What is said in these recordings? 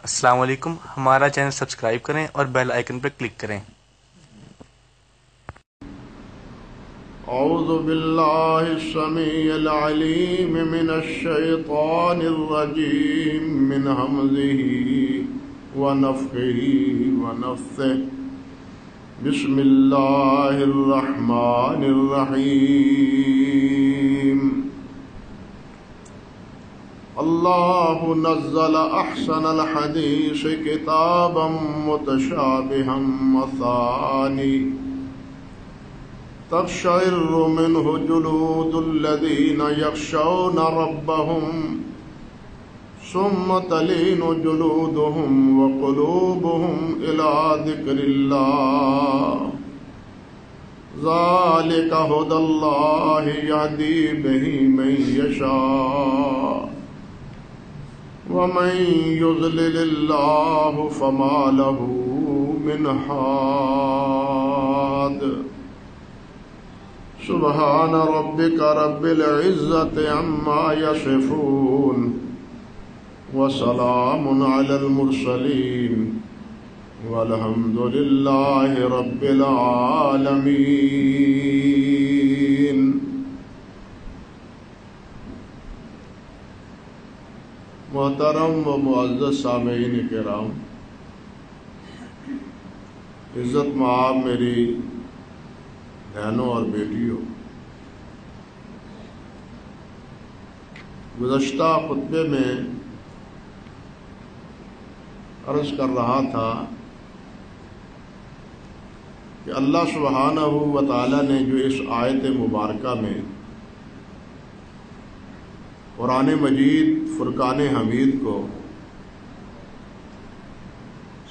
السلام علیکم، ہمارا چینل سبسکرائب کریں اور بیل آئیکن پر کلک کریں۔ اعوذ باللہ السمیع العلیم من الشیطان الرجیم من ہمزہ ونفخہ ونفثہ۔ بسم اللہ الرحمن الرحیم۔ اللہ نزل احسن الحدیث کتابا متشابہا مثانی تقشعر منه جلود الذين يخشون ربهم ثم تلين جلودهم وقلوبهم إلى ذكر الله ذلك هدى الله يهدي به من يشاء ومن يضلل الله فما له من هاد۔ سبحان ربك رب العزة عما يصفون وسلام على المرسلين والحمد لله رب العالمين۔ محترم و معزز سامعین کرام، عزت مآب میری بہنوں اور بیٹیوں، گزشتہ خطبے میں عرض کر رہا تھا کہ اللہ سبحانہ و تعالی نے جو اس آیت مبارکہ میں قرآن مجید فرقان حمید کو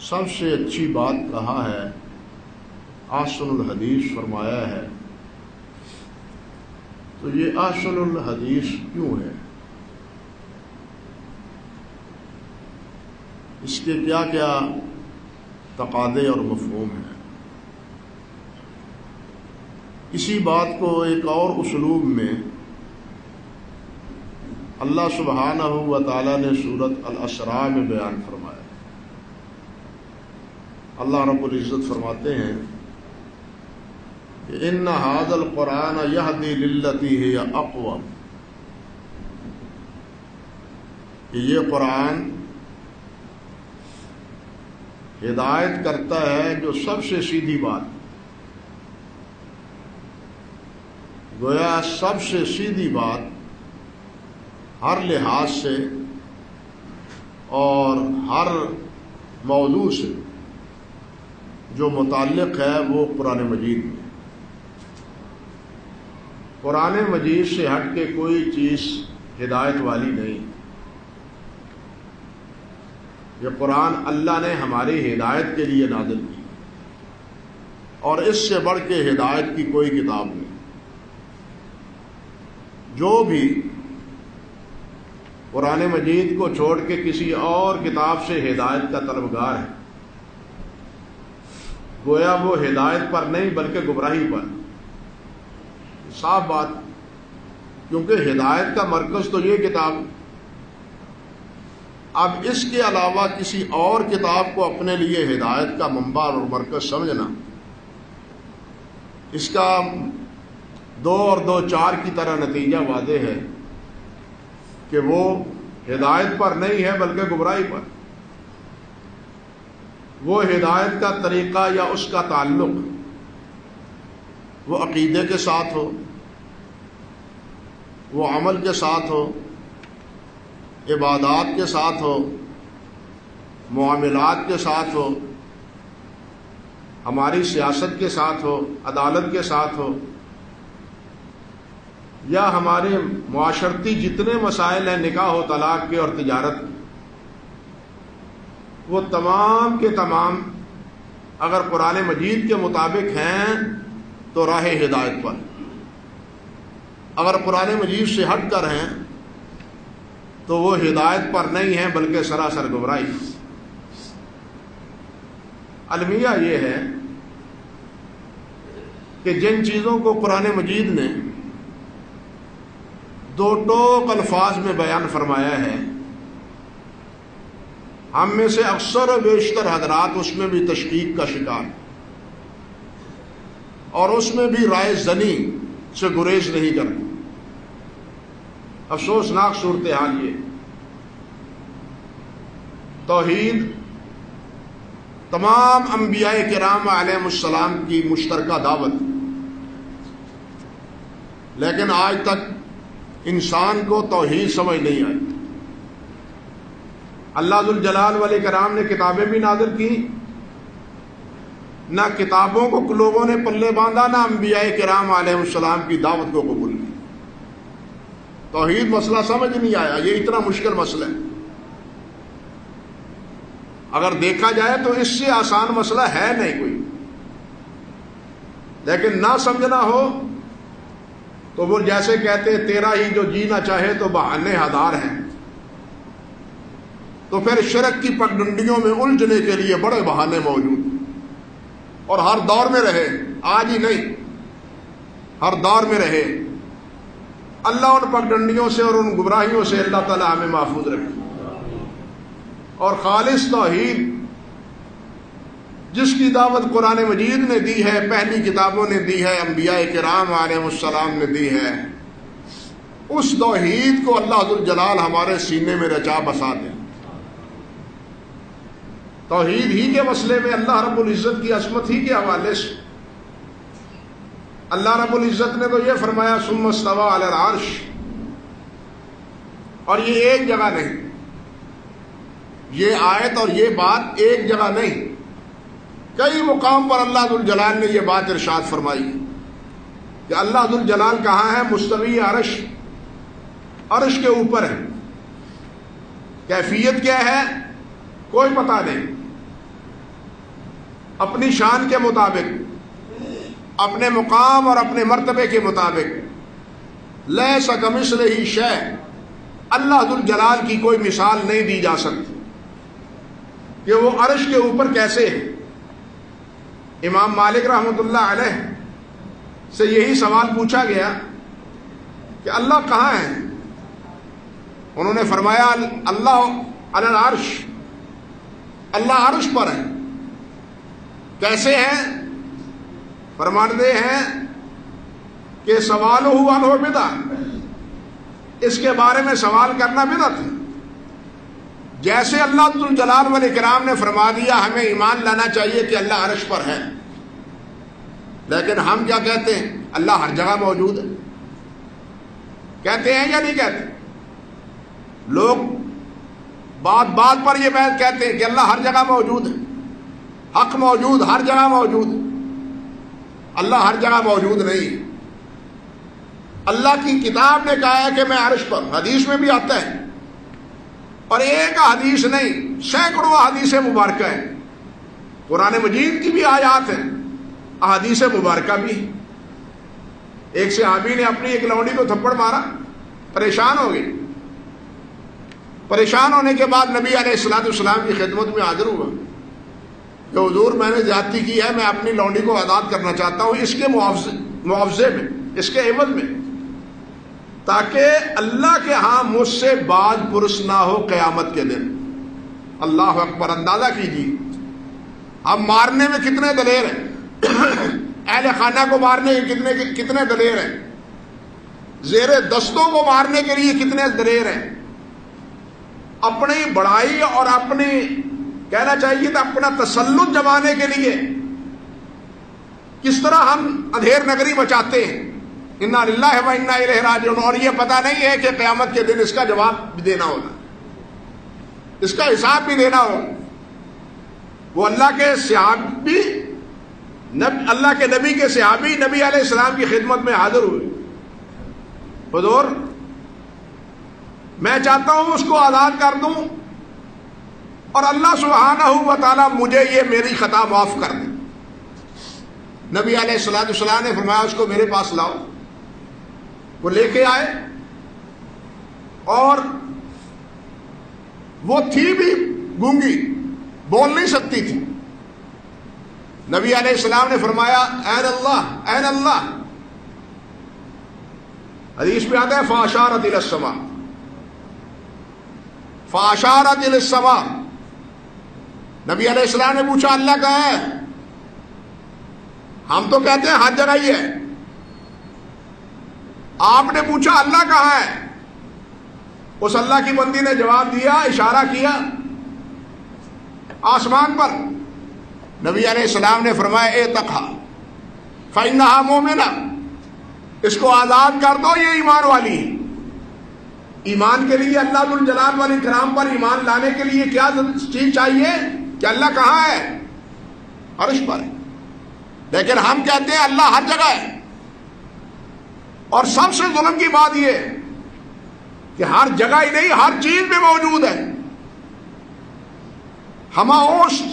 سب سے اچھی بات کہا ہے، احسن الحدیث فرمایا ہے، تو یہ احسن الحدیث کیوں ہے؟ اس کے کیا کیا تقاضے اور مفہوم ہیں؟ اسی بات کو ایک اور اسلوب میں اللہ سبحانہ و تعالیٰ نے سورۃ الاسراء میں بیان فرمایا۔ اللہ رب العزت فرماتے ہیں کہ ان ھذا القرآن یہدی للتی ہی اقوم، کہ یہ قرآن ہدایت کرتا ہے جو سب سے سیدھی بات، گویا سب سے سیدھی بات ہر لحاظ سے اور ہر موضوع سے جو متعلق ہے وہ قرآن مجید میں۔ قرآن مجید سے ہٹ کے کوئی چیز ہدایت والی نہیں۔ یہ قرآن اللہ نے ہماری ہدایت کے لیے نازل کی، اور اس سے بڑھ کے ہدایت کی کوئی کتاب نہیں۔ جو بھی قرآن مجید کو چھوڑ کے کسی اور کتاب سے ہدایت کا طلبگار ہے، گویا وہ ہدایت پر نہیں بلکہ گمراہی پر۔ صاف بات، کیونکہ ہدایت کا مرکز تو یہ کتاب، اب اس کے علاوہ کسی اور کتاب کو اپنے لیے ہدایت کا منبع اور مرکز سمجھنا، اس کا 2 اور 2 4 کی طرح نتیجہ واضح ہے کہ وہ ہدایت پر نہیں ہے بلکہ گمراہی پر۔ وہ ہدایت کا طریقہ یا اس کا تعلق وہ عقیدے کے ساتھ ہو، وہ عمل کے ساتھ ہو، عبادات کے ساتھ ہو، معاملات کے ساتھ ہو، ہماری سیاست کے ساتھ ہو، عدالت کے ساتھ ہو، یا ہمارے معاشرتی جتنے مسائل ہیں، نکاح و طلاق کے اور تجارت، وہ تمام کے تمام اگر قرآن مجید کے مطابق ہیں تو راہ ہدایت پر، اگر قرآن مجید سے ہٹ کر ہیں تو وہ ہدایت پر نہیں ہیں بلکہ سراسر گمراہی۔ المیہ یہ ہے کہ جن چیزوں کو قرآن مجید نے 2 ٹوک الفاظ میں بیان فرمایا ہے، ہم میں سے اکثر و بیشتر حضرات اس میں بھی تشکیک کا شکار ہیں اور اس میں بھی رائے زنی سے گریز نہیں کرتے. افسوسناک صورتحال یہ. توحید تمام انبیاء کرام علیہ السلام کی مشترکہ دعوت، لیکن آج تک انسان کو توحید سمجھ نہیں آئی. اللہ ذوالجلال والاکرام نے کتابیں بھی نازل کی، نہ کتابوں کو لوگوں نے پلے باندھا، نہ انبیاء کرام علیہ السلام کی دعوت کو قبول کی. توحید مسئلہ سمجھ نہیں آیا. یہ اتنا مشکل مسئلہ ہے. اگر دیکھا جائے تو اس سے آسان مسئلہ ہے نہیں کوئی، لیکن نہ سمجھنا ہو تو وہ جیسے کہتے ہیں تیرا ہی جو جینا چاہے تو بہانے ہزار ہیں. تو پھر شرک کی پگڈنڈیوں میں الجھنے کے لیے بڑے بہانے موجود ہیں، اور ہر دور میں رہے، آج ہی نہیں، ہر دور میں رہے. اللہ ان پگڈنڈیوں سے اور ان گمراہیوں سے اللہ تعالی ہمیں محفوظ رکھے. اور خالص توحید جس کی دعوت قرآن مجید نے دی ہے، پہلی کتابوں نے دی ہے، انبیاء کرام علیہ السلام نے دی ہے، اس توحید کو اللہ ذوالجلال ہمارے سینے میں رچا بسا دے. توحید ہی کے مسئلے میں اللہ رب العزت کی عظمت ہی کے حوالے سے اللہ رب العزت نے تو یہ فرمایا ثم استوى علی العرش، اور یہ ایک جگہ نہیں، یہ آیت اور یہ بات ایک جگہ نہیں، کئی مقام پر اللہ ذوالجلال نے یہ بات ارشاد فرمائی کہ اللہ ذوالجلال کہاں ہے؟ مستوی عرش، عرش کے اوپر ہے. کیفیت کیا ہے کوئی پتہ نہیں. اپنی شان کے مطابق، اپنے مقام اور اپنے مرتبے کے مطابق، لیس کمثلہ شیء، اللہ ذوالجلال کی کوئی مثال نہیں دی جا سکتی کہ وہ عرش کے اوپر کیسے ہے. امام مالک رحمۃ اللہ علیہ سے یہی سوال پوچھا گیا کہ اللہ کہاں ہے؟ انہوں نے فرمایا اللہ علی العرش، اللہ عرش پر ہے. کیسے ہیں؟ فرماتے ہیں کہ سوال ہوا نو بدع، اس کے بارے میں سوال کرنا بدعت ہے. جیسے اللہ ذوالجلال والاکرام نے فرما دیا ہمیں ایمان لانا چاہیے کہ اللہ عرش پر ہے، لیکن ہم کیا کہتے ہیں؟ اللہ ہر جگہ موجود ہے. کہتے ہیں یا نہیں کہتے؟ لوگ بات بات پر یہ بات کہتے ہیں کہ اللہ ہر جگہ موجود ہے، حق موجود، ہر جگہ موجود. اللہ ہر جگہ موجود نہیں. اللہ کی کتاب نے کہا ہے کہ میں عرش پر، حدیث میں بھی آتا ہے، اور ایک حدیث نہیں، سینکڑوں احادیث مبارکہ ہیں. قرآن مجید کی بھی آیات ہیں، احادیث مبارکہ بھی. ایک صحابی نے اپنی ایک لونڈی کو تھپڑ مارا، پریشان ہو گئی. پریشان ہونے کے بعد نبی علیہ السلام کی خدمت میں حاضر ہوا کہ حضور میں نے زیادتی کی ہے، میں اپنی لونڈی کو آزاد کرنا چاہتا ہوں اس کے معاوضے میں، اس کے عوض میں، تاکہ اللہ کے ہاں مجھ سے باز پرس نہ ہو قیامت کے دن. اللہ اکبر. اندازہ کیجیے ہم مارنے میں کتنے دلیر ہیں، اہل خانہ کو مارنے کے کتنے دلیر ہیں، زیر دستوں کو مارنے کے لیے کتنے دلیر ہیں. اپنی بڑائی اور اپنی کہنا چاہیے تو اپنا تسلط جمانے کے لیے کس طرح ہم اندھیر نگری بچاتے ہیں. انا للہ و انا الیہ راجعون. اور یہ پتہ نہیں ہے کہ قیامت کے دن اس کا جواب بھی دینا ہوگا، اس کا حساب بھی دینا ہوگا. وہ اللہ کے صحابی، اللہ کے نبی کے صحابی نبی علیہ السلام کی خدمت میں حاضر ہوئے. حضور میں چاہتا ہوں اس کو آزاد کر دوں، اور اللہ سبحانہ و تعالیٰ مجھے یہ میری خطا معاف کر دے. نبی علیہ السلام نے فرمایا اس کو میرے پاس لاؤ. وہ لے کے آئے، اور وہ تھی بھی گونگی، بول نہیں سکتی تھی. نبی علیہ السلام نے فرمایا این اللہ این اللہ. حدیث میں آتا ہے فاشارت الی السماء، فاشارت الی السماء، نبی علیہ السلام نے پوچھا اللہ کہاں ہے؟ ہم تو کہتے ہیں ہر جگہ ہی ہے. آپ نے پوچھا اللہ کہاں ہے؟ اس اللہ کی بندی نے جواب دیا، اشارہ کیا آسمان پر. نبی علیہ السلام نے فرمایا اعتقھا فإنہا مومنہ، اس کو آزاد کر دو، یہ ایمان والی ہے. ایمان کے لیے اللہ ذوالجلال والاکرام پر ایمان لانے کے لیے کیا چیز چاہیے کہ اللہ کہاں ہے؟ عرش پر ہے. لیکن ہم کہتے ہیں اللہ ہر جگہ ہے. اور سب سے ظلم کی بات یہ کہ ہر جگہ ہی نہیں، ہر چیز میں موجود ہے. ہماوسط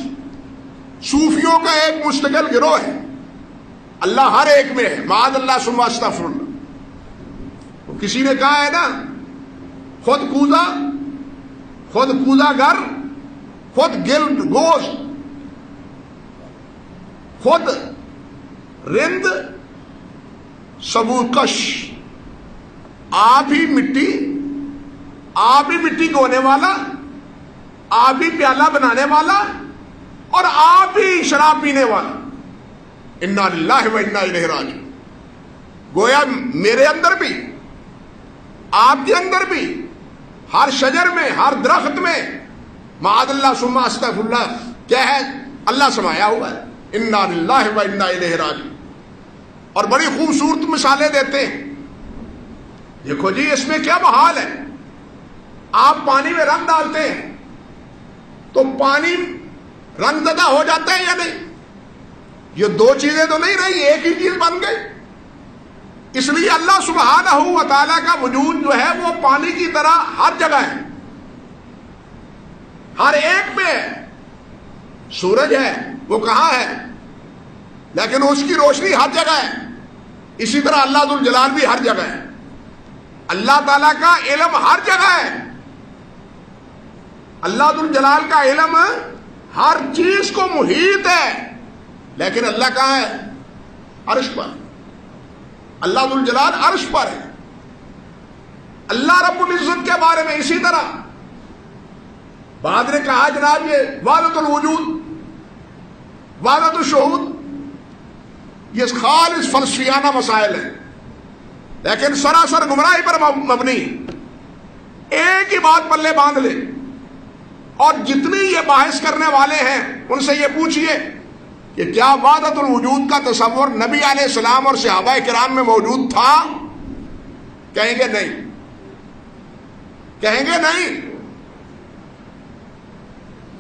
صوفیوں کا ایک مستقل گروہ ہے، اللہ ہر ایک میں ہے، معاذ اللہ ثم استغفر اللہ. کسی نے کہا ہے نا، خود کوزا گر، خود گل گوشت، خود رند سبوکش. آپ ہی مٹی گونے والا، آپ ہی پیالہ بنانے والا، اور آپ ہی شراب پینے والا. انا للہ و انا الیہ راجعون. گویا میرے اندر بھی، آپ کے اندر بھی، ہر شجر میں، ہر درخت میں معاذ اللہ ثم استغفر اللہ کیا ہے؟ اللہ سمایا ہوا ہے. انا للہ و انا الیہ راجعون. اور بڑی خوبصورت مثالیں دیتے ہیں. دیکھو جی اس میں کیا محال ہے. آپ پانی میں رنگ ڈالتے ہیں تو پانی رنگ زدہ ہو جاتا ہے یا نہیں؟ یہ دو چیزیں تو نہیں رہی، ایک ہی چیز بن گئی. اس لیے اللہ سبحانہ و تعالیٰ کا وجود جو ہے وہ پانی کی طرح ہر جگہ ہے، ہر ایک میں ہے. سورج ہے، وہ کہاں ہے؟ لیکن اس کی روشنی ہر جگہ ہے. اسی طرح اللہ ذوالجلال بھی ہر جگہ ہے. اللہ تعالیٰ کا علم ہر جگہ ہے. اللہ ذوالجلال کا علم ہر چیز کو محیط ہے. لیکن اللہ کہاں ہے؟ عرش پر. اللہ ذوالجلال عرش پر ہے. اللہ رب العزت کے بارے میں اسی طرح بعد نے کہا جناب یہ وحدت الوجود، وحدت الشہود، یہ خالص فلسفیانہ مسائل ہیں لیکن سراسر گمراہی پر مبنی. ایک ہی بات پلے باندھ لے، اور جتنی یہ بحث کرنے والے ہیں ان سے یہ پوچھئے کہ کیا وحدت الوجود کا تصور نبی علیہ السلام اور صحابہ کرام میں موجود تھا؟ کہیں گے نہیں، کہیں گے نہیں.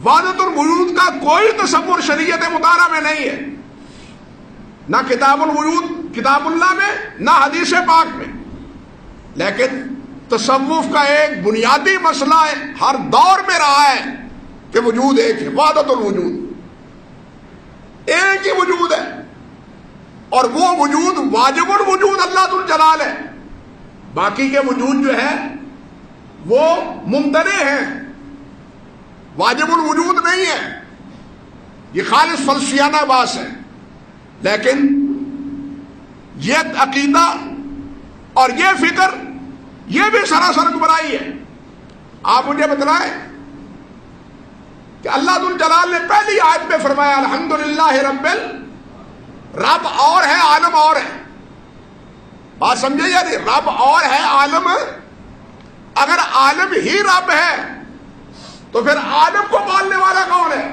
وحدت الوجود کا کوئی تصور شریعت مطالعہ میں نہیں ہے، نہ کتاب الوجود کتاب اللہ میں، نہ حدیث پاک میں. لیکن تصوف کا ایک بنیادی مسئلہ ہے، ہر دور میں رہا ہے کہ وجود ایک ہے، وحدت الوجود ایک ہی وجود ہے. اور وہ وجود واجب الوجود اللہ ذوالجلال ہے. باقی کے وجود جو ہے وہ ممتنع ہیں، واجب الوجود نہیں ہے. یہ خالص فلسفیانہ بات ہے. لیکن یہ عقیدہ اور یہ فکر یہ بھی سراسر گمراہی ہے. آپ مجھے بتلائیں کہ اللہ ذوالجلال نے پہلی آیت میں فرمایا الحمدللہ رب اور ہے، عالم اور ہے. بات سمجھے یا نہیں؟ رب اور ہے، عالم. اگر عالم ہی رب ہے تو پھر عالم کو پالنے والا کون ہے؟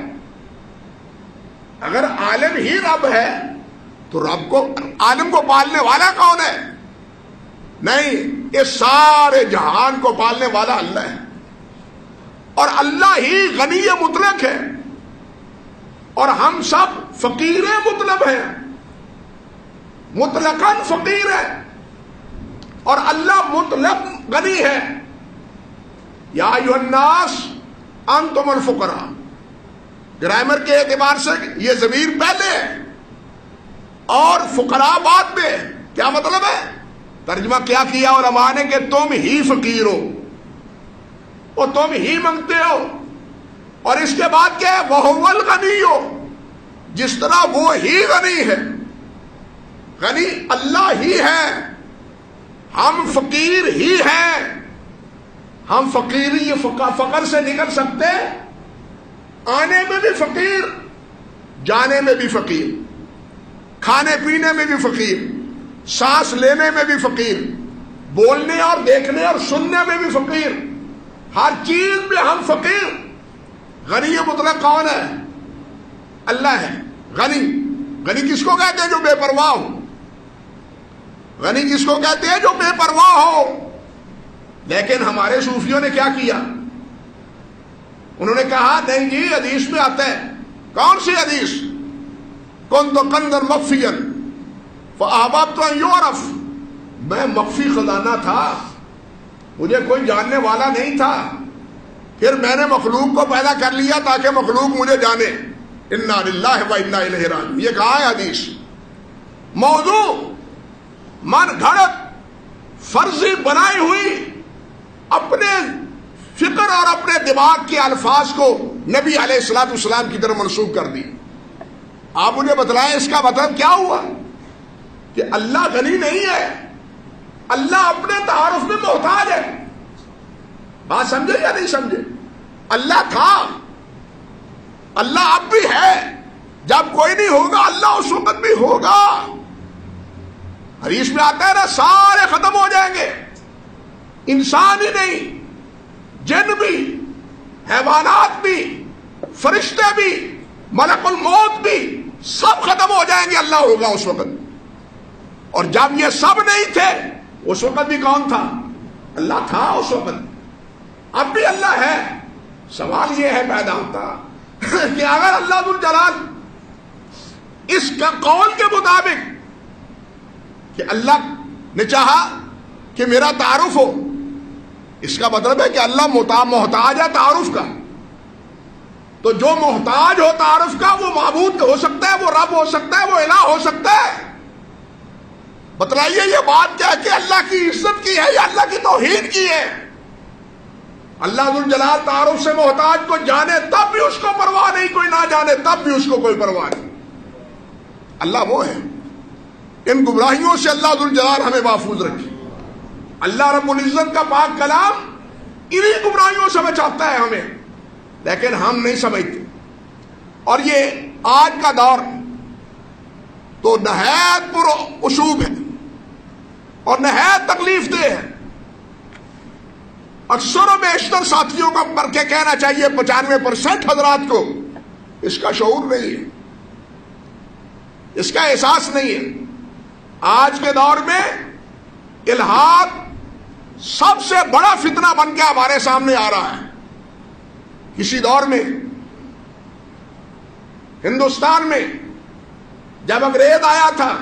اگر عالم ہی رب ہے تو رب کو، عالم کو پالنے والا کون ہے؟ نہیں، اس سارے جہان کو پالنے والا اللہ ہے. اور اللہ ہی غنی مطلق ہے، اور ہم سب فقیر مطلب ہیں، مطلقاً فقیر ہے، اور اللہ مطلق غنی ہے. یا ایھا الناس انتم الفقراء. گرامر کے اعتبار سے یہ ضمیر پہلے ہے اور فقراء بعد میں. کیا مطلب ہے؟ ترجمہ کیا کیا علماء نے کہ تم ہی فقیر ہو اور تم ہی منگتے ہو. اور اس کے بعد کیا ہے؟ وَهُوَ الْغَنِيُّ. جس طرح وہ ہی غنی ہے، غنی اللہ ہی ہے، ہم فقیر ہی ہیں. ہم فقر سے نکل سکتے؟ آنے میں بھی فقیر، جانے میں بھی فقیر، کھانے پینے میں بھی فقیر، سانس لینے میں بھی فقیر، بولنے اور دیکھنے اور سننے میں بھی فقیر، ہر چیز میں ہم فقیر۔ غنی مطلق کون ہے؟ اللہ ہے غنی۔ غنی کس کو کہتے ہیں؟ جو بے پرواہ ہو۔ غنی کس کو کہتے ہیں؟ جو بے پرواہ ہو۔ لیکن ہمارے صوفیوں نے کیا کیا؟ انہوں نے کہا نہیں جی، حدیث میں آتا ہے۔ کون سی حدیث؟ کنت کنزا مخفیا فاحببت ان یعرف، میں مخفی خزانہ تھا، مجھے کوئی جاننے والا نہیں تھا، پھر میں نے مخلوق کو پیدا کر لیا تاکہ مخلوق مجھے جانے۔ انا للہ و انا الیہ راجعون، یہ کہاں ہے حدیث؟ موضوع من گھڑت فرضی بنائی ہوئی اپنے فکر اور اپنے دماغ کے الفاظ کو نبی علیہ الصلوۃ والسلام کی طرف منسوخ کر دی۔ آپ مجھے بتلائیں اس کا مطلب کیا ہوا؟ کہ اللہ غنی نہیں ہے، اللہ اپنے تعارف میں محتاج ہے۔ بات سمجھے یا نہیں سمجھے؟ اللہ تھا، اللہ اب بھی ہے، جب کوئی نہیں ہوگا اللہ اس وقت بھی ہوگا۔ حدیث میں آتا ہے نا، سارے ختم ہو جائیں گے، انسان ہی نہیں، جن بھی، حیوانات بھی، فرشتے بھی، ملک الموت بھی، سب ختم ہو جائیں گے، اللہ ہوگا اس وقت۔ اور جب یہ سب نہیں تھے اس وقت بھی کون تھا؟ اللہ تھا اس وقت، اب بھی اللہ ہے۔ سوال یہ ہے پیدا ہوتا کہ اگر اللہ ذو الجلال اس کا قول کے مطابق کہ اللہ نے چاہا کہ میرا تعارف ہو، اس کا مطلب ہے کہ اللہ محتاج ہے تعارف کا، تو جو محتاج ہو تعارف کا وہ معبود ہو سکتا ہے، وہ رب ہو سکتا ہے، وہ الہ ہو سکتا ہے۔ بتلائیے یہ بات کیا ہے کہ اللہ کی عزت کی ہے یا اللہ کی توہین کی ہے؟ اللہ ذو الجلال تعارف سے محتاج کو جانے تب بھی اس کو پرواہ نہیں، کوئی نہ جانے تب بھی اس کو کوئی پرواہ نہیں۔ اللہ وہ ہے۔ ان گمراہیوں سے اللہ ذو الجلال ہمیں محفوظ رکھے۔ اللہ رب العزت کا پاک کلام انہی گمراہیوں سے بچاتا ہے ہمیں، لیکن ہم نہیں سمجھتے۔ اور یہ آج کا دور تو نہایت پر عشوب ہے اور نہایت تکلیف دہ ہے۔ اکثر و بیشتر ساتھیوں کا پر کے کہنا چاہیے 95% حضرات کو اس کا شعور نہیں ہے، اس کا احساس نہیں ہے۔ آج کے دور میں الحاد سب سے بڑا فتنہ بن کے ہمارے سامنے آ رہا ہے۔ کسی دور میں ہندوستان میں جب انگریز آیا تھا،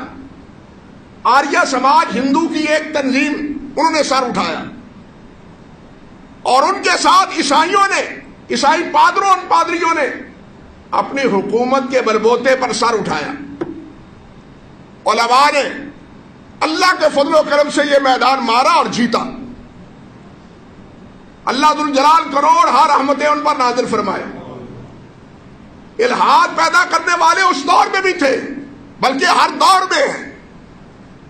آریہ سماج ہندو کی ایک تنظیم، انہوں نے سر اٹھایا، اور ان کے ساتھ عیسائیوں نے، عیسائی پادروں اور پادریوں نے اپنی حکومت کے بلبوتے پر سر اٹھایا۔ علماء نے اللہ کے فضل و کرم سے یہ میدان مارا اور جیتا۔ اللہ ذو الجلال کروڑ ہا رحمتیں ان پر نازل فرمائے۔ الحاد پیدا کرنے والے اس دور میں بھی تھے، بلکہ ہر دور میں ہیں۔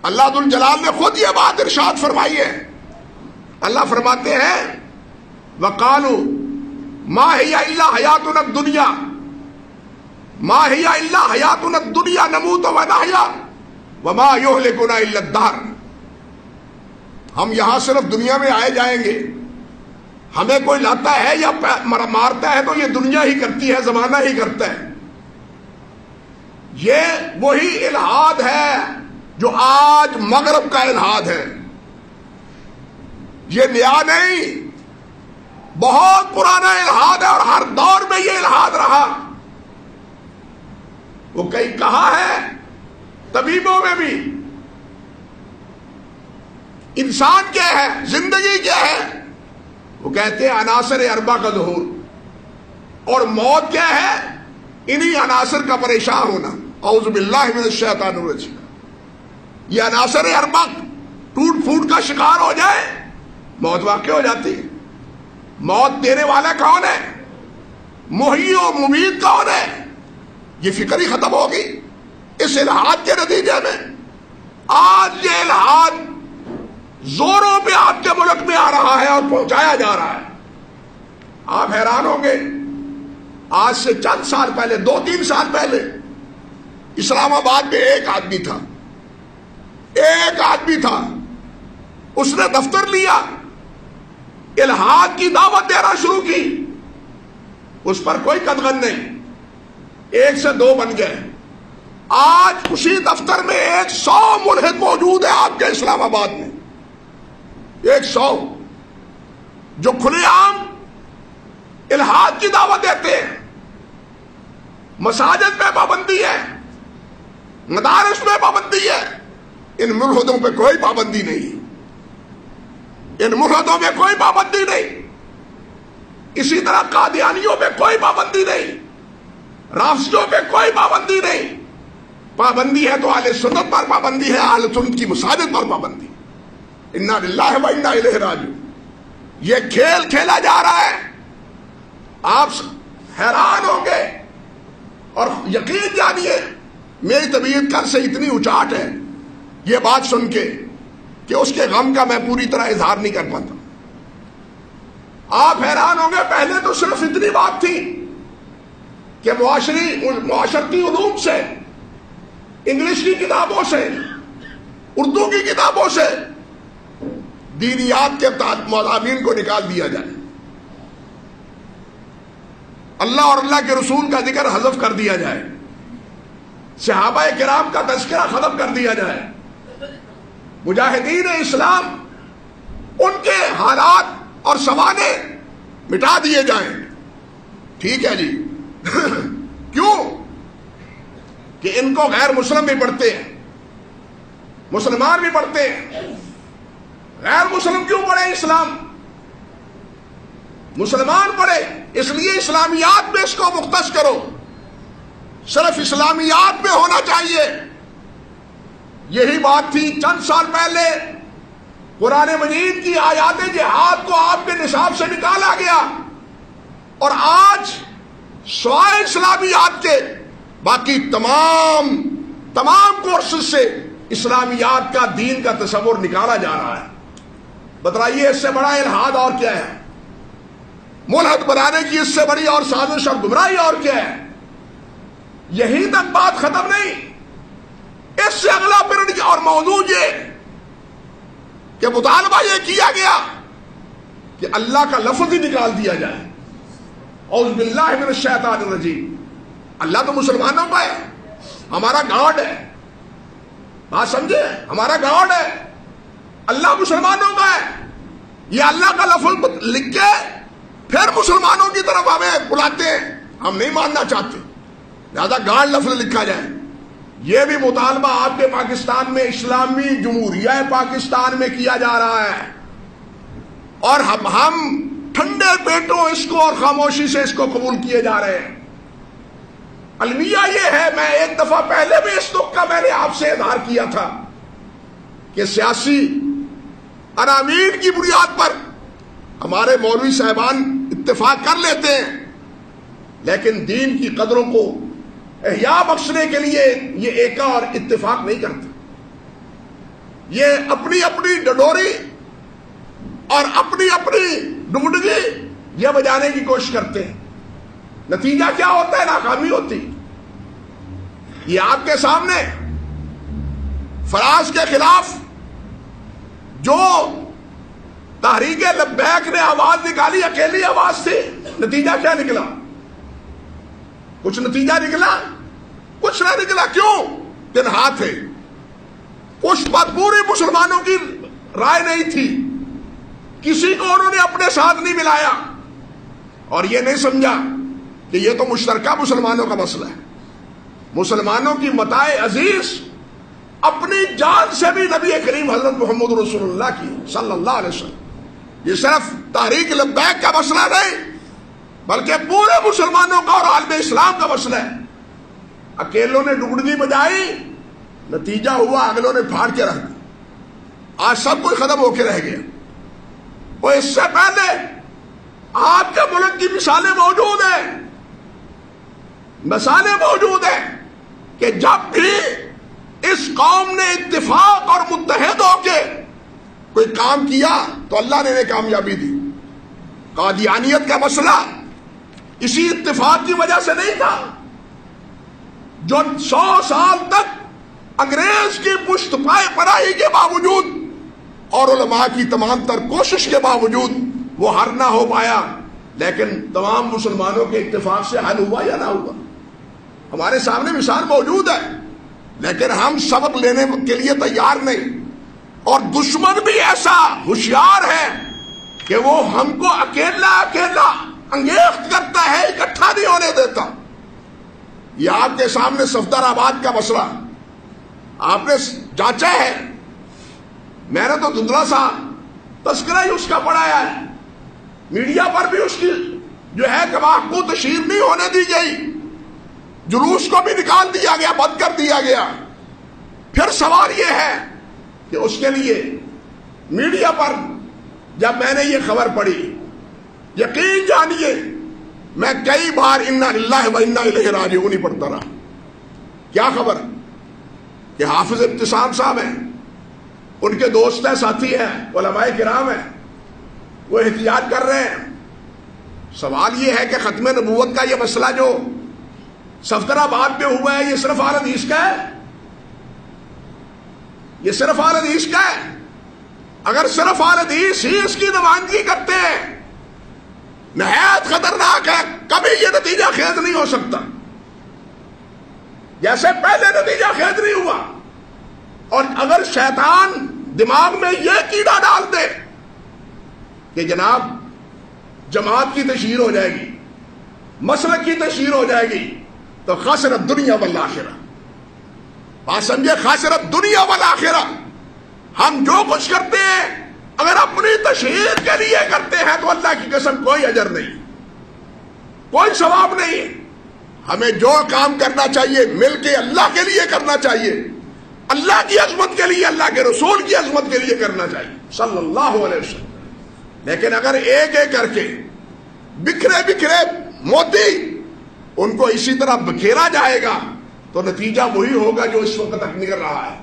اللہ ذو الجلال نے خود یہ بات ارشاد فرمائی ہے۔ اللہ فرماتے ہیں وَقَالُوا مَا هِيَ إِلَّا حَيَاتُنَا الدُّنْيَا مَا هِيَ إِلَّا حَيَاتُنَا الدُّنْيَا نَمُوتُ وَنَحْيَا وَمَا يُهْلِكُنَا إِلَّا الدَّهْرُ، ہم یہاں صرف دنیا میں آئے جائیں گے، ہمیں کوئی لاتا ہے یا مارتا ہے تو یہ دنیا ہی کرتی ہے، زمانہ ہی کرتا ہے۔ یہ وہی الحاد ہے جو آج مغرب کا الحاد ہے، یہ نیا نہیں، بہت پرانا الحاد ہے، اور ہر دور میں یہ الحاد رہا۔ وہ کئی کہا ہے طبیبوں میں بھی، انسان کیا ہے، زندگی کیا ہے، وہ کہتے ہیں عناصر اربع کا ظہور، اور موت کیا ہے، انہی عناصر کا پریشان ہونا۔ اعوذ باللہ من الشیطان الرجیم۔ یہ عناصر اربع ٹوٹ پھوٹ کا شکار ہو جائے، موت واقع ہو جاتی ہے۔ موت دینے والا کون ہے، محیی و ممیت کون ہے، یہ فکر ہی ختم ہوگی اس الحاد کے نتیجے میں۔ آج یہ الحاد زوروں پہ آپ کے ملک میں آ رہا ہے اور پہنچایا جا رہا ہے۔ آپ حیران ہوں گے آج سے چند سال پہلے، 2-3 سال پہلے، اسلام آباد میں ایک آدمی تھا، اس نے دفتر لیا، الحاد کی دعوت دینا شروع کی، اس پر کوئی قدغن نہیں، 1 سے 2 بن گئے۔ آج اسی دفتر میں 100 ملحد موجود ہے آپ کے اسلام آباد میں، 100 جو کھلے عام الحاد کی دعوت دیتے ہیں۔ مساجد میں پابندی ہے، مدارس میں پابندی ہے، ان ملحدوں پہ کوئی پابندی نہیں، ان ملحدوں پہ کوئی پابندی نہیں۔ اسی طرح قادیانیوں پہ کوئی پابندی نہیں، رافضیوں پہ کوئی پابندی نہیں۔ پابندی ہے تو اہل سنت پر پابندی ہے، اہل سنت کی مساجد پر پابندی۔ انا للہ و انا الیہ راجعون۔ یہ کھیل کھیلا جا رہا ہے، آپ حیران ہوں گے، اور یقین جانیے میری طبیعت کل سے اتنی اچاٹ ہے یہ بات سن کے کہ اس کے غم کا میں پوری طرح اظہار نہیں کر پاتا۔ آپ حیران ہوں گے، پہلے تو صرف اتنی بات تھی کہ معاشرتی علوم سے، انگلش کی کتابوں سے، اردو کی کتابوں سے دینیات کے مضامین کو نکال دیا جائے، اللہ اور اللہ کے رسول کا ذکر حذف کر دیا جائے، صحابہ کرام کا تذکرہ ختم کر دیا جائے، مجاہدین اسلام ان کے حالات اور سوانح مٹا دیے جائیں۔ ٹھیک ہے جی کیوں کہ ان کو غیر مسلم بھی پڑھتے ہیں، مسلمان بھی پڑھتے ہیں۔ غیر مسلم کیوں پڑھے اسلام؟ مسلمان پڑھے، اس لیے اسلامیات میں اس کو مختص کرو، صرف اسلامیات میں ہونا چاہیے۔ یہی بات تھی چند سال پہلے، قرآن مجید کی آیات جہاد کو آپ کے نصاب سے نکالا گیا، اور آج سوائے اسلامیات کے باقی تمام کورسز سے اسلامیات کا، دین کا تصور نکالا جا رہا ہے۔ بتائیے اس سے بڑا الحاد اور کیا ہے؟ ملحد بنانے کی اس سے بڑی اور سازش اور گمراہی اور کیا ہے؟ یہی تک بات ختم نہیں، اس سے اگلا پیریڈ اور موضوع یہ کہ مطالبہ یہ کیا گیا کہ اللہ کا لفظ ہی نکال دیا جائے۔ اعوذ باللہ من الشیطان الرجیم۔ اللہ تو مسلمانوں کا ہے، ہمارا گاڈ ہے، بات سمجھے، ہمارا گاڈ ہے، اللہ مسلمانوں کا ہے۔ یہ اللہ کا لفظ لکھ کے پھر مسلمانوں کی طرف ہمیں بلاتے ہیں، ہم نہیں ماننا چاہتے، لہذا گاڈ لفظ لکھا جائے۔ یہ بھی مطالبہ آپ کے پاکستان میں، اسلامی جمہوریہ پاکستان میں کیا جا رہا ہے، اور ہم ٹھنڈے پیٹوں اس کو اور خاموشی سے اس کو قبول کیے جا رہے ہیں۔ المیہ یہ ہے، میں ایک دفعہ پہلے بھی اس نقطہ کا میں نے آپ سے اظہار کیا تھا کہ سیاسی عناوین کی بنیاد پر ہمارے مولوی صاحبان اتفاق کر لیتے ہیں، لیکن دین کی قدروں کو احیاء بخشنے کے لیے یہ ایکا اور اتفاق نہیں کرتے۔ یہ اپنی اپنی ڈڈوری اور اپنی اپنی ڈگڈگی یہ بجانے کی کوشش کرتے ہیں، نتیجہ کیا ہوتا ہے؟ ناکامی ہوتی۔ یہ آپ کے سامنے فراز کے خلاف جو تحریک لبیک نے آواز نکالی، اکیلی آواز تھی، نتیجہ کیا نکلا؟ کچھ نتیجہ نکلا؟ کچھ نہ نکلا۔ کیوں؟ تنہا تھے، اس پر پوری مسلمانوں کی رائے نہیں تھی، کسی کو انہوں نے اپنے ساتھ نہیں ملایا، اور یہ نہیں سمجھا کہ یہ تو مشترکہ مسلمانوں کا مسئلہ ہے۔ مسلمانوں کی متاع عزیز اپنی جان سے بھی نبی کریم حضرت محمد رسول اللہ کی صلی اللہ علیہ وسلم، یہ صرف تحریک لبیک کا مسئلہ نہیں بلکہ پورے مسلمانوں کا اور عالم اسلام کا مسئلہ ہے۔ اکیلوں نے ڈگڈگی بجائی، نتیجہ ہوا اگلوں نے پھاڑ کے رکھ دیا، آج سب کچھ ختم ہو کے رہ گیا۔ وہ اس سے پہلے آپ کے ملک کی مثالیں موجود ہیں، مثالیں موجود ہیں کہ جب بھی اس قوم نے اتفاق اور متحد ہو کے کوئی کام کیا تو اللہ نے کامیابی دی۔ قادیانیت کا مسئلہ اسی اتفاق کی وجہ سے نہیں تھا جو 100 سال تک انگریز کی پشت پائے پناہی کے باوجود اور علماء کی تمام تر کوشش کے باوجود وہ حل نہ ہو پایا، لیکن تمام مسلمانوں کے اتفاق سے حل ہوا یا نہ ہوا؟ ہمارے سامنے مثال موجود ہے، لیکن ہم سبق لینے کے لیے تیار نہیں، اور دشمن بھی ایسا ہوشیار ہے کہ وہ ہم کو اکیلا انگیخت کرتا ہے، اکٹھا نہیں ہونے دیتا۔ یہ آپ کے سامنے صفدر آباد کا مسئلہ آپ نے جانچا ہے، میں نے تو دھندلا سا تذکرہ ہی اس کا پڑھایا ہے، میڈیا پر بھی اس کی جو ہے گواہ کو تشہیر نہیں ہونے دی گئی، جلوس کو بھی نکال دیا گیا، بند کر دیا گیا۔ پھر سوال یہ ہے کہ اس کے لیے میڈیا پر جب میں نے یہ خبر پڑھی، یقین جانیے میں کئی بار انا للہ و انا الیہ راجعون ہی پڑھتا رہا۔ کیا خبر کہ حافظ ابتسام صاحب ہیں، ان کے دوست ہیں، ساتھی ہیں، علماء کرام ہیں، وہ احتجاج کر رہے ہیں۔ سوال یہ ہے کہ ختم نبوت کا یہ مسئلہ جو صفدر آباد میں ہوا ہے، یہ صرف اہل حدیث کا ہے؟ یہ صرف اہل حدیث کا ہے؟ اگر صرف اہل حدیث ہی اس کی نمائندگی کرتے ہیں، نہایت خطرناک ہے، کبھی یہ نتیجہ خیز نہیں ہو سکتا جیسے پہلے نتیجہ خیز نہیں ہوا۔ اور اگر شیطان دماغ میں یہ کیڑا ڈال دے کہ جناب جماعت کی تشہیر ہو جائے گی، مسلک کی تشہیر ہو جائے گی، تو خسرت دنیا والآخرہ، بات سمجھے، خسرت دنیا والآخرہ۔ ہم جو کچھ کرتے ہیں اگر اپنی تشہیر کے لیے کرتے ہیں تو اللہ کی قسم کوئی اجر نہیں، کوئی ثواب نہیں۔ ہمیں جو کام کرنا چاہیے مل کے اللہ کے لیے کرنا چاہیے، اللہ کی عظمت کے لیے، اللہ کے رسول کی عظمت کے لیے کرنا چاہیے صلی اللہ علیہ وسلم۔ لیکن اگر ایک ایک کر کے بکھرے موتی ان کو اسی طرح بکھیرا جائے گا تو نتیجہ وہی ہوگا جو اس وقت تک نکل رہا ہے۔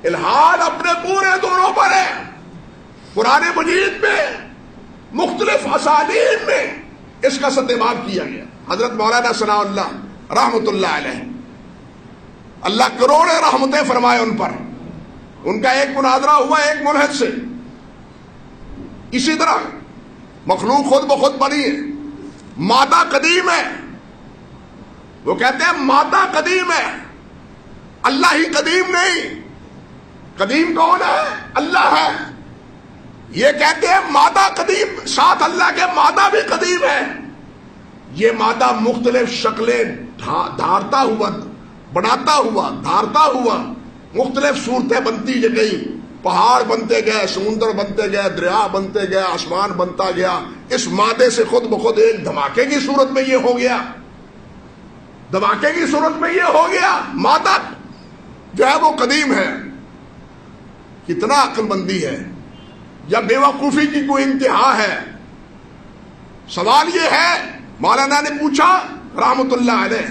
الحاد اپنے پورے دوروں پر ہے، قرآن مجید میں مختلف اسالیب میں اس کا ستیاب کیا گیا۔ حضرت مولانا ثناء اللہ رحمۃ اللہ علیہ، اللہ کروڑیں رحمتیں فرمائے ان پر، ان کا ایک مناظرہ ہوا ایک ملحد سے، اسی طرح مخلوق خود بخود بنی ہے، مادہ قدیم ہے، وہ کہتے ہیں مادہ قدیم ہے، اللہ ہی قدیم نہیں۔ قدیم کون ہے؟ اللہ ہے۔ یہ کہتے ہیں مادہ قدیم، ساتھ اللہ کے مادہ بھی قدیم ہے۔ یہ مادہ مختلف شکلیں دھارتا ہوا، بناتا ہوا، دھارتا ہوا، مختلف صورتیں بنتی گئی، پہاڑ بنتے گئے، سمندر بنتے گئے، دریا بنتے گئے، آسمان بنتا گیا۔ اس مادے سے خود بخود ایک دھماکے کی صورت میں یہ ہو گیا، دھماکے کی صورت میں یہ ہو گیا۔ مادہ جو ہے وہ قدیم ہے۔ کتنا عقل مندی ہے یا بے وقوفی کی کوئی انتہا ہے۔ سوال یہ ہے، مولانا نے پوچھا رحمت اللہ علیہ،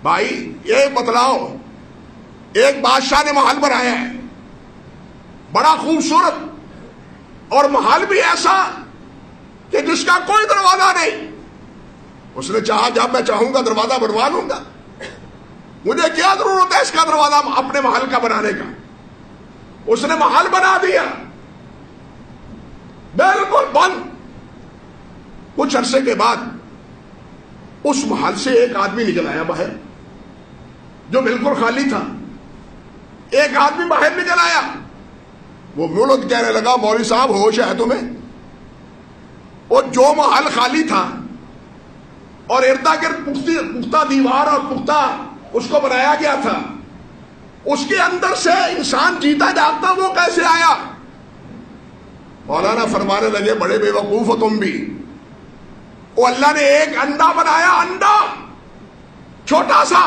بھائی یہ بتلاؤ، ایک بادشاہ نے محل بنایا ہے بڑا خوبصورت، اور محل بھی ایسا کہ جس کا کوئی دروازہ نہیں۔ اس نے چاہا جب میں چاہوں گا دروازہ بنوا لوں گا، مجھے کیا ضرورت ہے اس کا دروازہ اپنے محل کا بنانے کا۔ اس نے محل بنا دیا بالکل بند۔ کچھ عرصے کے بعد اس محل سے ایک آدمی نکل آیا باہر جو بالکل خالی تھا۔ ایک آدمی باہر نکل آیا، وہ مولد کہنے لگا مولوی صاحب ہوش ہے تمہیں؟ اور جو محل خالی تھا اور اردا گرد پختہ دیوار اور پختہ اس کو بنایا گیا تھا، اس کے اندر سے انسان جیتا جاگتا وہ کیسے آیا؟ مولانا فرمانے لگے بڑے بے وقوف ہو تم بھی، وہ اللہ نے ایک انڈا بنایا، انڈا چھوٹا سا،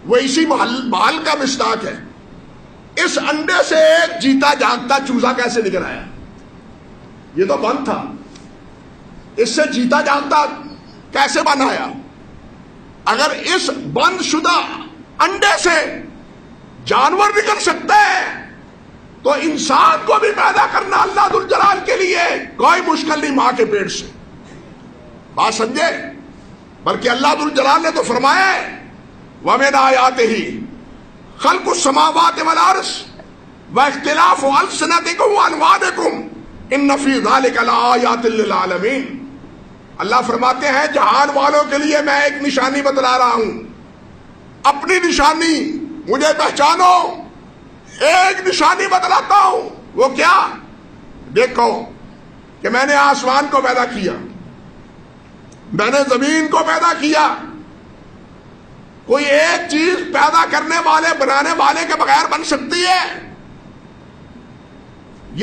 وہ اسی محل کا مصداق ہے۔ اس انڈے سے ایک جیتا جاگتا چوزا کیسے نکل آیا؟ یہ تو بند تھا، اس سے جیتا جاگتا کیسے بنایا؟ اگر اس بند شدہ انڈے سے جانور نکل سکتا ہے تو انسان کو بھی پیدا کرنا اللہ ذوالجلال کے لیے کوئی مشکل نہیں، ماں کے پیٹ سے۔ بات سمجھے؟ بلکہ اللہ ذو الجلال نے تو فرمایا ہے وَمِنْ آيَاتِهِ خَلْقُ السَّمَاوَاتِ وَالْأَرْضِ وَاخْتِلَافُ أَلْسِنَتِكُمْ وَأَلْوَانِكُمْ إِنَّ فِي ذَلِكَ لَآيَاتٍ لِّلْعَالَمِينَ۔ اللہ فرماتے ہیں جہان والوں کے لیے میں ایک نشانی بتلا رہا ہوں، اپنی نشانی، مجھے پہچانو، ایک نشانی بتلاتا ہوں۔ وہ کیا؟ دیکھو کہ میں نے آسمان کو پیدا کیا، میں نے زمین کو پیدا کیا۔ کوئی ایک چیز پیدا کرنے والے، بنانے والے کے بغیر بن سکتی ہے؟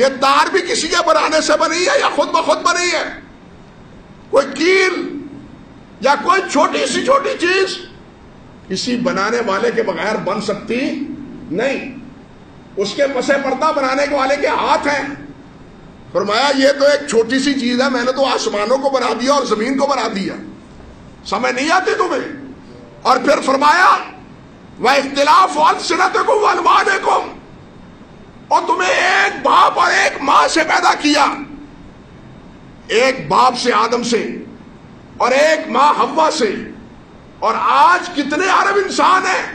یہ تار بھی کسی کے بنانے سے بنی ہے یا خود بخود بنی ہے؟ کوئی کیل یا کوئی چھوٹی سی چھوٹی چیز کسی بنانے والے کے بغیر بن سکتی نہیں، اس کے پس پردہ بنانے والے کے ہاتھ ہیں۔ فرمایا یہ تو ایک چھوٹی سی چیز ہے، میں نے تو آسمانوں کو بنا دیا اور زمین کو بنا دیا، سمجھ نہیں آتی تمہیں؟ اور پھر فرمایا وَاخْتِلَافُ أَلْسِنَتِكُمْ وَأَلْوَانِكُمْ، اور تمہیں ایک باپ اور ایک ماں سے پیدا کیا، ایک باپ سے آدم سے اور ایک ماں حوا سے۔ اور آج کتنے ارب انسان ہیں،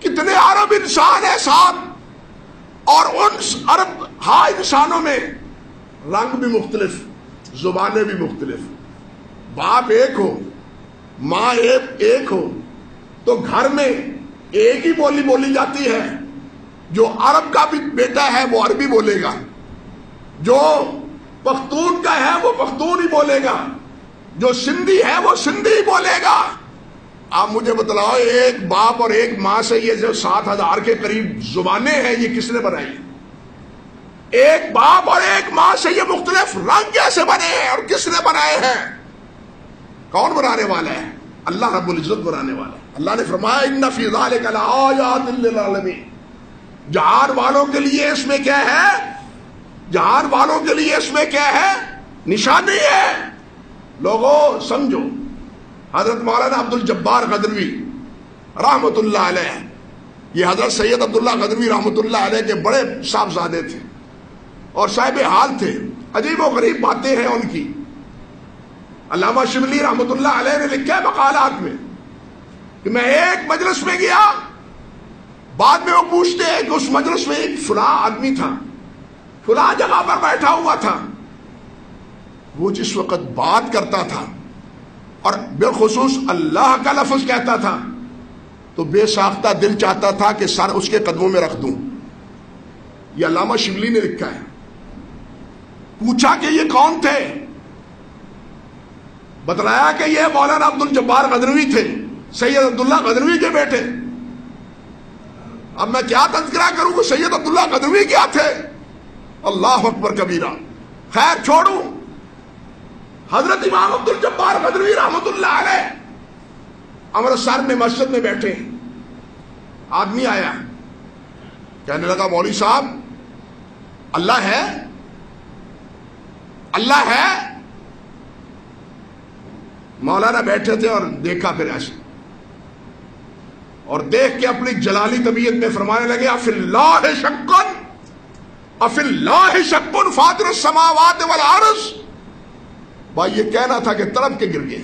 کتنے ارب انسان ہیں ساتھ، اور ان ارب انسانوں میں رنگ بھی مختلف، زبانیں بھی مختلف، باپ ایک ہو، ماں ایک ہو، تو گھر میں ایک ہی بولی بولی جاتی ہے۔ جو عرب کا بھی بیٹا ہے وہ عربی بولے گا، جو پختون کا ہے وہ پختون ہی بولے گا، جو سندھی ہے وہ سندھی ہی بولے گا۔ آپ مجھے بتلاؤ ایک باپ اور ایک ماں سے یہ جو 7,000 کے قریب زبانیں ہیں یہ کس نے بنائی؟ ایک باپ اور ایک ماں سے یہ مختلف رنگ کیسے بنے ہیں اور کس نے بنائے ہیں؟ کون بنانے والا ہے؟ اللہ رب العزت بنانے والا ہے۔ اللہ نے فرمایا ان فی ذلک لآیات للعالمین، جہان والوں کے لیے اس میں کیا ہے؟ جہان والوں کے لیے اس میں کیا ہے؟ نشانی ہے۔ لوگوں سمجھو، حضرت مولانا عبد الجبار غدنوی رحمۃ اللہ علیہ، یہ حضرت سید عبداللہ غدنوی رحمۃ اللہ علیہ کے بڑے صاحبزادے تھے اور صاحب حال تھے، عجیب و غریب باتیں ہیں ان کی۔ علامہ شبلی رحمۃ اللہ علیہ نے لکھا ہے مقالات میں کہ میں ایک مجلس میں گیا، بعد میں وہ پوچھتے ہیں کہ اس مجلس میں ایک فلاں آدمی تھا، فلاں جگہ پر بیٹھا ہوا تھا، وہ جس وقت بات کرتا تھا اور بالخصوص اللہ کا لفظ کہتا تھا تو بے ساختہ دل چاہتا تھا کہ سر اس کے قدموں میں رکھ دوں۔ یہ علامہ شبلی نے لکھا ہے۔ پوچھا کہ یہ کون تھے؟ بتلایا کہ یہ مولانا عبد الجبار غدنوی تھے، سید عبداللہ غدنوی کے بیٹے۔ اب میں کیا تذکرہ کروں کہ سید عبداللہ غدنوی کیا تھے؟ اللہ اکبر کبیرہ۔ خیر چھوڑوں، حضرت امام عبد الجبار غدنوی رحمۃ اللہ علیہ امرتسر میں مسجد میں بیٹھے، آدمی آیا، کہنے لگا مولوی صاحب اللہ ہے، اللہ ہے۔ مولانا بیٹھے تھے اور دیکھا پھر ایسے، اور دیکھ کے اپنی جلالی طبیعت میں فرمانے لگے افی اللہ شکن، افی اللہ شکن فاطر السماوات والارض۔ بھائی یہ کہنا تھا کہ تڑپ کے گر گئے،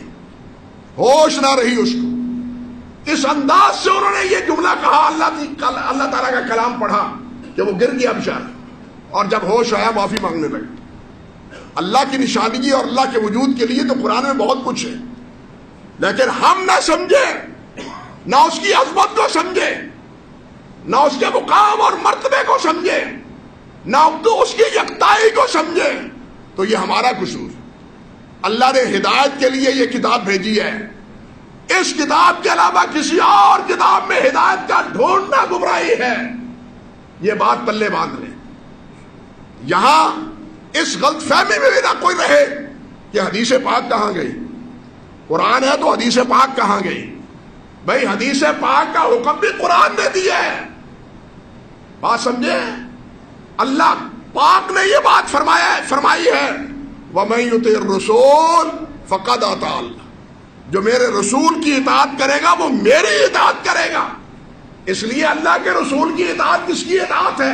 ہوش نہ رہی اس کو۔ اس انداز سے انہوں نے یہ جملہ کہا، اللہ تعالیٰ کا کلام پڑھا کہ وہ گر گیا بیچارہ، اور جب ہوش آیا معافی مانگنے لگا۔ اللہ کی نشانگی اور اللہ کے وجود کے لیے تو قرآن میں بہت کچھ ہے، لیکن ہم نہ سمجھے، نہ اس کی عظمت کو سمجھے، نہ اس کے مقام اور مرتبے کو سمجھے، نہ اس کی یکتائی کو سمجھے، تو یہ ہمارا قصور۔ اللہ نے ہدایت کے لیے یہ کتاب بھیجی ہے، اس کتاب کے علاوہ کسی اور کتاب میں ہدایت کا ڈھونڈنا گمراہی ہے، یہ بات پلے باندھ لیں۔ یہاں اس غلط فہمی میں بھی نہ کوئی رہے کہ حدیث پاک کہاں گئی، قرآن ہے تو حدیث پاک کہاں گئی؟ بھائی حدیث پاک کا حکم بھی قرآن نے دیا ہے، بات سمجھے؟ اللہ پاک نے یہ بات فرمائی ہے وَمَن يُطِعِ الرَّسُولَ فَقَدْ أَطَاعَ اللَّهَ، جو میرے رسول کی اطاعت کرے گا وہ میری اطاعت کرے گا۔ اس لیے اللہ کے رسول کی اطاعت کس کی اطاعت ہے؟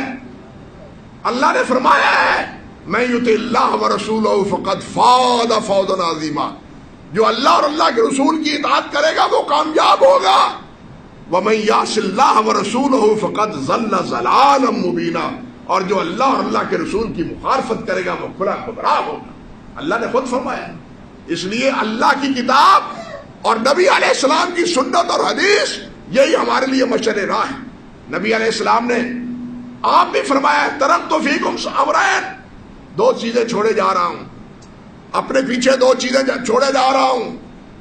اللہ نے فرمایا ہے میں یطع اللہ ورسولہ فقد فاز فوزا عظیما، جو اللہ اور اللہ کے رسول کی اطاعت کرے گا وہ کامیاب ہوگا، ومن یعص اللہ ورسولہ فقد ضل ضلالا مبینا، اور جو اللہ اور اللہ کے رسول کی مخالفت کرے گا وہ کھلا گمراہ ہوگا۔ اللہ نے خود فرمایا۔ اس لیے اللہ کی کتاب اور نبی علیہ السلام کی سنت اور حدیث یہی ہمارے لیے مشعل راہ ہے۔ نبی علیہ السلام نے آپ بھی فرمایا ترکت فیکم امرین، دو چیزیں چھوڑے جا رہا ہوں، اپنے پیچھے دو چیزیں چھوڑے جا رہا ہوں،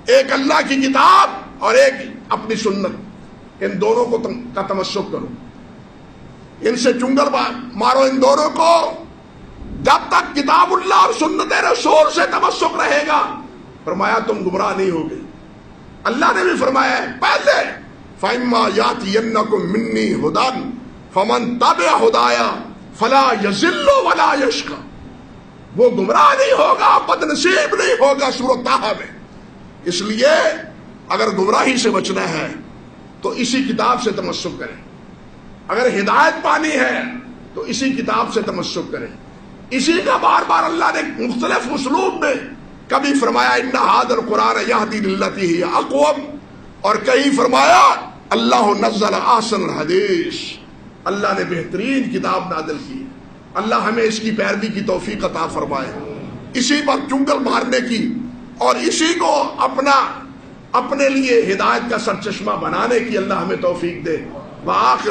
ایک اللہ کی کتاب اور ایک اپنی سنت، ان دونوں کو کا تمسک کرو، ان سے چنگل مارو، ان دونوں کو۔ جب تک کتاب اللہ اور سنت رسول سے تمسک رہے گا فرمایا تم گمراہ نہیں ہوگے۔ اللہ نے بھی فرمایا ہے پہلے فَإِمَّا يَأْتِيَنَّكُم مِّنِّي هُدًى فَمَن تَبِعَ هُدَايَ فَلَا يَضِلُّ وَلَا يَشْقَىٰ، وہ گمراہ نہیں ہوگا، بدنصیب نہیں ہوگا سورۃ طٰہٰ میں۔ اس لیے اگر گمراہی سے بچنا ہے تو اسی کتاب سے تمسک کریں، اگر ہدایت پانی ہے تو اسی کتاب سے تمسک کریں۔ اسی کا بار بار اللہ نے مختلف اسلوب میں کبھی فرمایا ان ھذا القرآن یہدی للتی ہی اقوم، اور کہیں فرمایا اللہ نزل احسن الحدیث، اللہ نے بہترین کتاب نازل کی۔ اللہ ہمیں اس کی پیروی کی توفیق عطا فرمائے، اسی پر چنگل مارنے کی اور اسی کو اپنے لیے ہدایت کا سرچشمہ بنانے کی اللہ ہمیں توفیق دے۔ وآخر